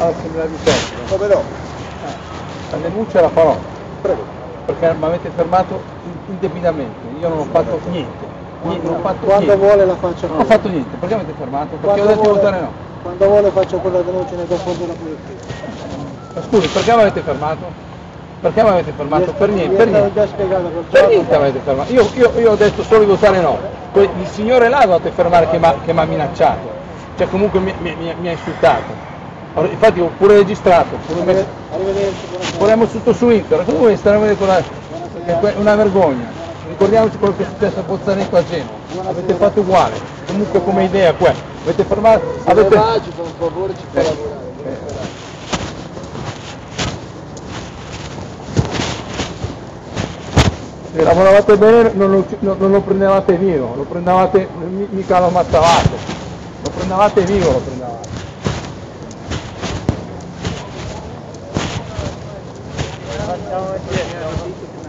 All'assemblea di testa. Come no? La denuncia la farò. Prego. Perché mi avete fermato indebitamente, io non ho fatto niente. Quando vuole la faccio. Non ho fatto niente, perché mi avete fermato? Perché Quando ho detto di vuole, votare no. Quando vuole faccio quella denuncia nei confronti della polizia. Ma scusi, perché mi avete fermato? Perché mi avete fermato? Per niente, per niente. Già spiegato Per niente mi avete fermato. Io ho detto solo di votare no. Il signore là dovete fermare che mi ha minacciato. Cioè comunque mi ha insultato. Infatti ho pure registrato, pure tutto su internet, comunque staremo a vedere è una vergogna. Ricordiamoci quello che è successo a Pozzaneto a Genova, avete fatto uguale, comunque come idea qua, avete fermato, avete... ci fa un favore, ci fa lavorare. Se lavoravate bene non lo prendevate vivo, lo prendevate, mica lo ammazzavate, lo prendevate vivo, lo prendevate. Facciamo vedere.